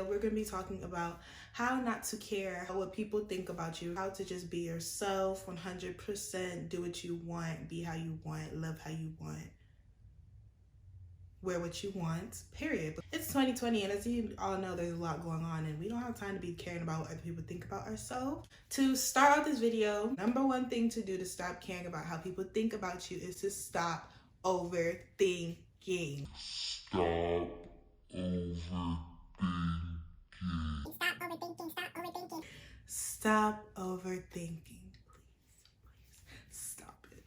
we're going to be talking about how not to care what people think about you, how to just be yourself 100%, do what you want, be how you want, love how you want, wear what you want, period. It's 2020, and as you all know, there's a lot going on, and we don't have time to be caring about what other people think about ourselves. To start out this video, number one thing to do to stop caring about how people think about you is to stop overthinking. Stop overthinking. Stop overthinking. Stop it.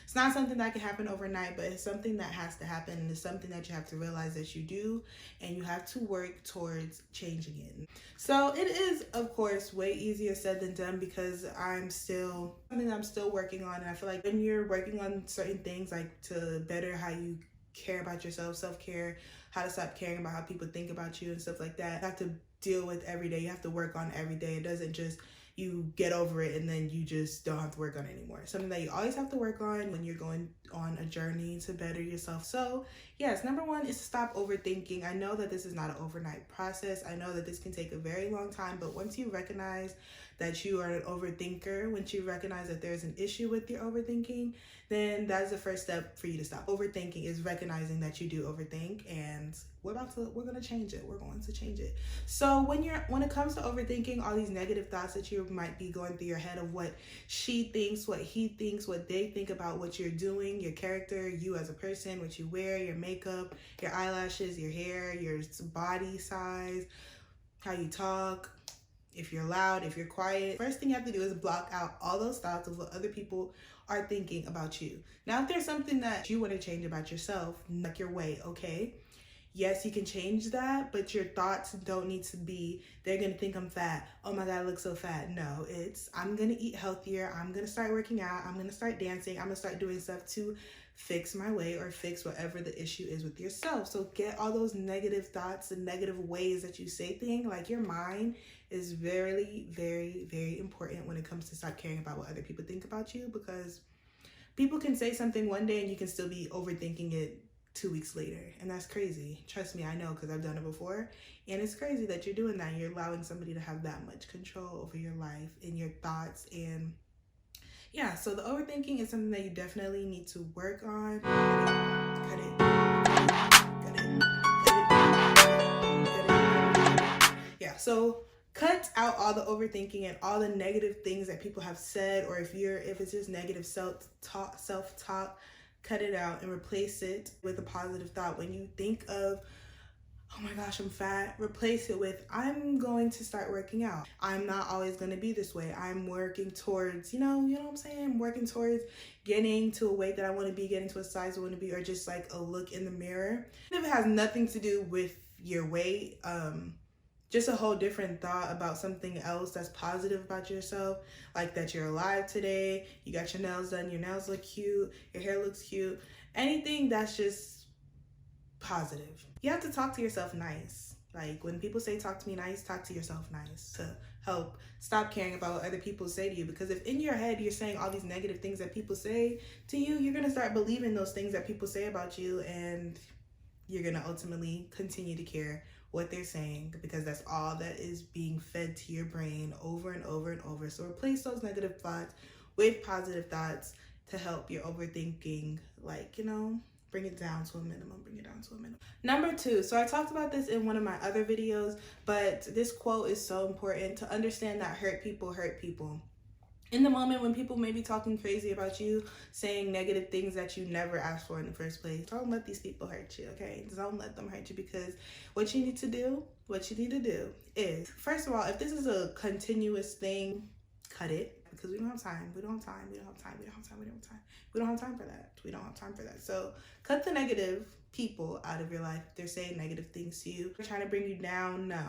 It's not something that can happen overnight, but it's something that has to happen, and it's something that you have to realize that you do, and you have to work towards changing it. So it is, of course, way easier said than done, because I'm still working on, and I feel like when you're working on certain things, like to better how you care about yourself, self-care, how to stop caring about how people think about you and stuff like that, you have to deal with every day. You have to work on every day. It doesn't just you get over it and then you just don't have to work on it anymore. It's something that you always have to work on when you're going on a journey to better yourself. So yes, number one is to stop overthinking. I know that this is not an overnight process. I know that this can take a very long time, but once you recognize that you are an overthinker, once you recognize that there's an issue with your overthinking, then that's the first step for you to stop overthinking, is recognizing that you do overthink, and we're going to change it. We're going to change it. So when it comes to overthinking, all these negative thoughts that you might be going through your head of what she thinks, what he thinks, what they think about what you're doing, your character, you as a person, what you wear, your makeup, your eyelashes, your hair, your body size, how you talk, if you're loud, if you're quiet. First thing you have to do is block out all those thoughts of what other people are thinking about you. Now, if there's something that you want to change about yourself, like your weight, okay? Yes, you can change that, but your thoughts don't need to be, they're going to think I'm fat. Oh my God, I look so fat. No, it's, I'm going to eat healthier. I'm going to start working out. I'm going to start dancing. I'm going to start doing stuff to fix my weight or fix whatever the issue is with yourself. So get all those negative thoughts and negative ways that you say things. Like, your mind is very, very, very important when it comes to stop caring about what other people think about you, because people can say something one day and you can still be overthinking it 2 weeks later, and that's crazy. Trust me, I know, because I've done it before, and it's crazy that you're doing that. You're allowing somebody to have that much control over your life and your thoughts. And yeah, so the overthinking is something that you definitely need to work on. Cut it. Yeah, so cut out all the overthinking and all the negative things that people have said, or if it's just negative self-talk, cut it out and replace it with a positive thought. When you think of, oh my gosh, I'm fat, replace it with, I'm going to start working out. I'm not always going to be this way. I'm working towards, you know what I'm saying? I'm working towards getting to a weight that I want to be, getting to a size I want to be, or just like a look in the mirror. If it has nothing to do with your weight, just a whole different thought about something else that's positive about yourself, like that you're alive today, you got your nails done, your nails look cute, your hair looks cute, anything that's just positive. You have to talk to yourself nice. Like, when people say talk to me nice, talk to yourself nice to help stop caring about what other people say to you. Because if in your head you're saying all these negative things that people say to you, you're going to start believing those things that people say about you, and you're going to ultimately continue to care what they're saying, because that's all that is being fed to your brain over and over and over. So replace those negative thoughts with positive thoughts to help your overthinking, like, bring it down to a minimum, Number two, so I talked about this in one of my other videos, but this quote is so important to understand that hurt people hurt people. In the moment when people may be talking crazy about you, saying negative things that you never asked for in the first place, don't let these people hurt you, okay? Don't let them hurt you, because what you need to do is, first of all, if this is a continuous thing, cut it, because we don't have time. We don't have time for that. So cut the negative people out of your life. If they're saying negative things to you, they're trying to bring you down, no.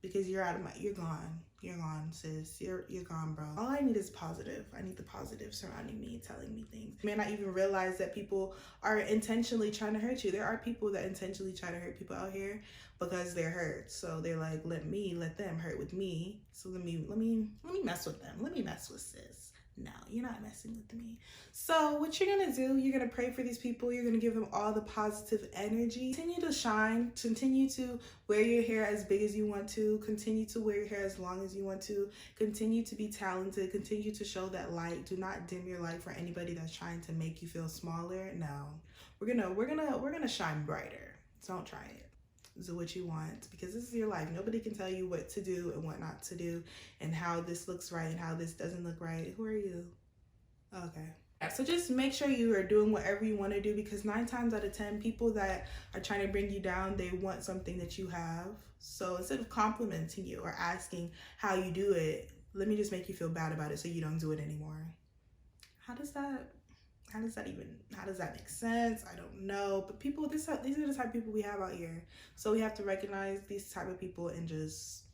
Because you're gone. You're gone, sis. You're gone, bro. All I need is positive. I need the positive surrounding me, telling me things. You may not even realize that people are intentionally trying to hurt you. There are people that intentionally try to hurt people out here because they're hurt. So they're like, let them hurt with me. So let me mess with them. Let me mess with sis. No, you're not messing with me. So what you're gonna do, you're gonna pray for these people. You're gonna give them all the positive energy. Continue to shine. Continue to wear your hair as big as you want to. Continue to wear your hair as long as you want to. Continue to be talented. Continue to show that light. Do not dim your light for anybody that's trying to make you feel smaller. No, we're gonna shine brighter. Don't try it. Do what you want, because this is your life. Nobody can tell you what to do and what not to do and how this looks right and how this doesn't look right. Who are you? Okay. So just make sure you are doing whatever you want to do, because 9 times out of 10, people that are trying to bring you down, they want something that you have. So instead of complimenting you or asking how you do it, let me just make you feel bad about it so you don't do it anymore. How does that make sense? I don't know. But people, these are the type of people we have out here. So we have to recognize these type of people and just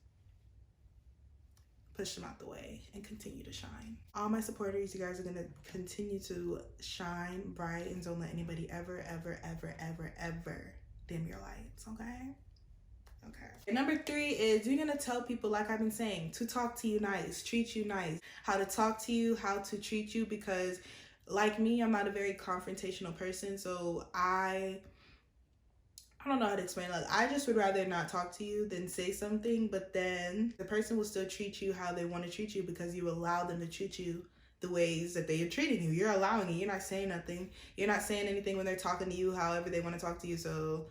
push them out the way and continue to shine. All my supporters, you guys are going to continue to shine bright, and don't let anybody ever dim your lights, okay? Okay. And number 3 is you're gonna tell people, like I've been saying, to talk to you nice, treat you nice, how to talk to you, how to treat you, because like me, I'm not a very confrontational person, so I don't know how to explain it. Like, I just would rather not talk to you than say something, but then the person will still treat you how they want to treat you because you allow them to treat you the ways that they are treating you. You're allowing it. You're not saying nothing. You're not saying anything when they're talking to you however they want to talk to you. So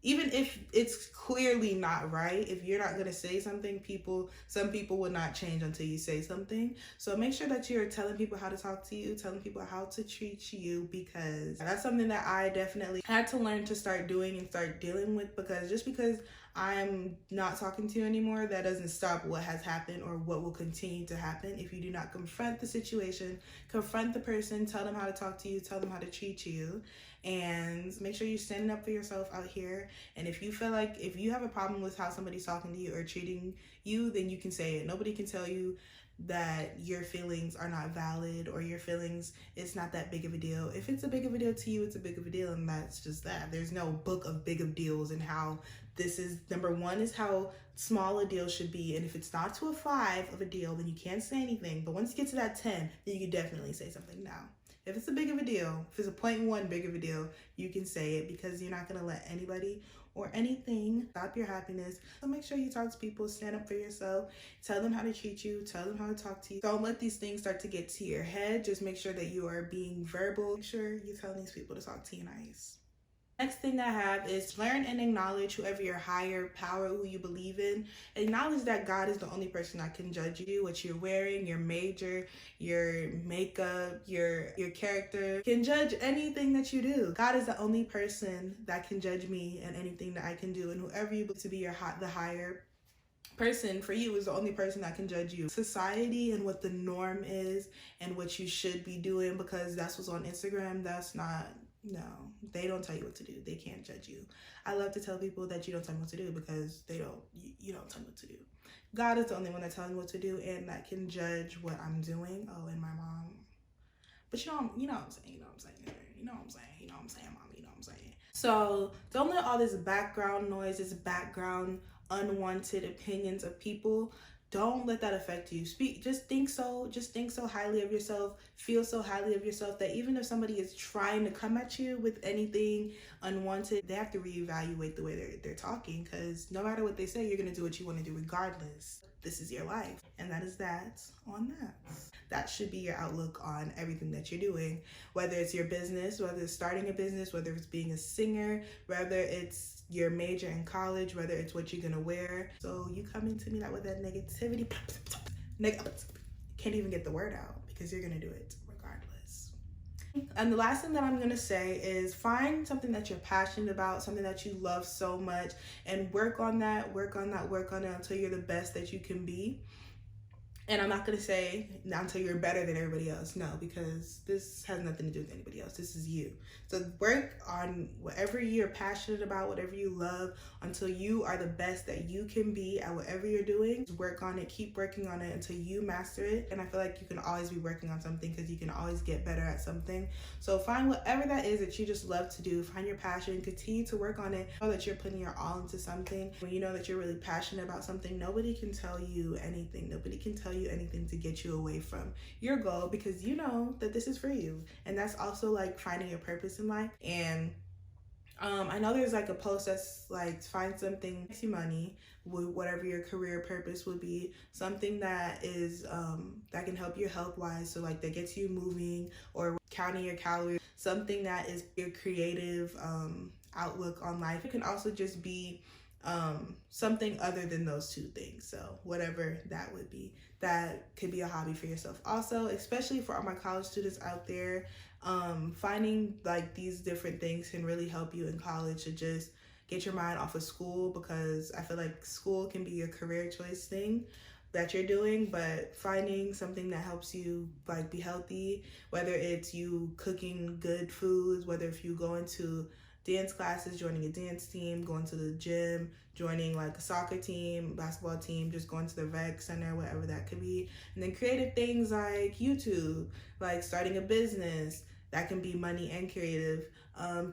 even if it's clearly not right, if you're not going to say something, some people will not change until you say something. So make sure that you're telling people how to talk to you, telling people how to treat you, because that's something that I definitely had to learn to start doing and start dealing with, because just because I'm not talking to you anymore, that doesn't stop what has happened or what will continue to happen if you do not confront the situation, confront the person, tell them how to talk to you, tell them how to treat you, and make sure you're standing up for yourself out here. And if you feel like, if you have a problem with how somebody's talking to you or treating you, then you can say it. Nobody can tell you that your feelings are not valid or your feelings, it's not that big of a deal. If it's a big of a deal to you, it's a big of a deal, and that's just that. There's no book of big of deals and how this is. Number 1 is how small a deal should be, and if it's not to a 5 of a deal, then you can't say anything. But once you get to that 10, then you can definitely say something now. If it's a big of a deal, if it's a 0.1 big of a deal, you can say it, because you're not going to let anybody or anything stop your happiness. So make sure you talk to people, stand up for yourself, tell them how to treat you, tell them how to talk to you. Don't let these things start to get to your head. Just make sure that you are being verbal. Make sure you're telling these people to talk to you nice. Next thing I have is learn and acknowledge whoever your higher power, who you believe in. Acknowledge that God is the only person that can judge you. What you're wearing, your major, your makeup, your character, can judge anything that you do. God is the only person that can judge me and anything that I can do. And whoever you believe to be the higher person for you is the only person that can judge you. Society and what the norm is and what you should be doing, because that's what's on Instagram, that's not. No, they don't tell you what to do. They can't judge you. I love to tell people that you don't tell me what to do, because you don't tell me what to do. God is the only one that tells me what to do and that can judge what I'm doing. Oh, and my mom. But you know what I'm saying, mommy. So don't let all this background noise, this background unwanted opinions of people, don't let that affect you. Just think so highly of yourself, feel so highly of yourself that even if somebody is trying to come at you with anything unwanted, they have to reevaluate the way they're talking, because no matter what they say, you're going to do what you want to do regardless. This is your life, and that is that on that. That should be your outlook on everything that you're doing, whether it's your business, whether it's starting a business, whether it's being a singer, whether it's your major in college, whether it's what you're gonna wear. So you coming to me like with that negativity, can't even get the word out, because you're gonna do it regardless. And the last thing that I'm gonna say is find something that you're passionate about, something that you love so much, and work on that until you're the best that you can be. And I'm not going to say until you're better than everybody else. No, because this has nothing to do with anybody else. This is you. So work on whatever you're passionate about, whatever you love, until you are the best that you can be at whatever you're doing. Just work on it. Keep working on it until you master it. And I feel like you can always be working on something, because you can always get better at something. So find whatever that is that you just love to do. Find your passion. Continue to work on it. Know that you're putting your all into something. When you know that you're really passionate about something, nobody can tell you anything. Nobody can tell tell you anything to get you away from your goal, because you know that this is for you. And that's also like finding your purpose in life. And I know there's like a post that's like, find something that makes you money, with whatever your career purpose would be, something that is that can help you health wise, so like that gets you moving, or counting your calories, something that is your creative outlook on life. It can also just be something other than those two things. So whatever that would be, that could be a hobby for yourself. Also, especially for all my college students out there, finding like these different things can really help you in college to just get your mind off of school, because I feel like school can be your career choice thing that you're doing, but finding something that helps you like be healthy, whether it's you cooking good foods, whether if you go into dance classes, joining a dance team, going to the gym, joining like a soccer team, basketball team, just going to the rec center, whatever that could be. And then creative things like YouTube, like starting a business, that can be money and creative,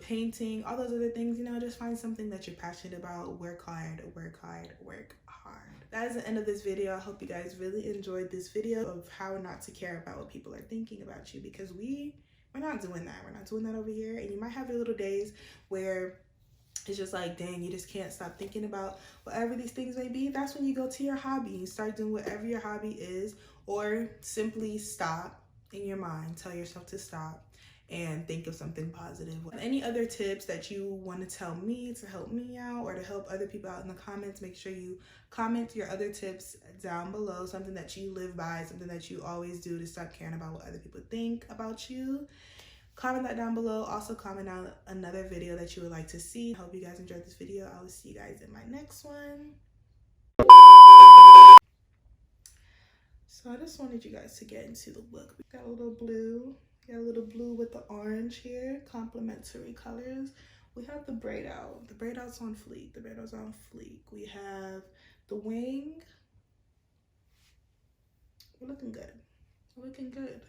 painting, all those other things. You know, just find something that you're passionate about, work hard, work hard, work hard. That is the end of this video. I hope you guys really enjoyed this video of how not to care about what people are thinking about you, because we're not doing that. We're not doing that over here. And you might have your little days where it's just like, dang, you just can't stop thinking about whatever these things may be. That's when you go to your hobby. You start doing whatever your hobby is, or simply stop in your mind. Tell yourself to stop and think of something positive. Any other tips that you want to tell me to help me out, or to help other people out in the comments, make sure you comment your other tips down below. Something that you live by, something that you always do to stop caring about what other people think about you. Comment that down below. Also comment out another video that you would like to see. Hope you guys enjoyed this video. I will see you guys in my next one. So I just wanted you guys to get into the look. We got a little blue. Got a little blue with the orange here. Complementary colors. We have the braid out. The braid out's on fleek. The braid out's on fleek. We have the wing. We're looking good. We're looking good.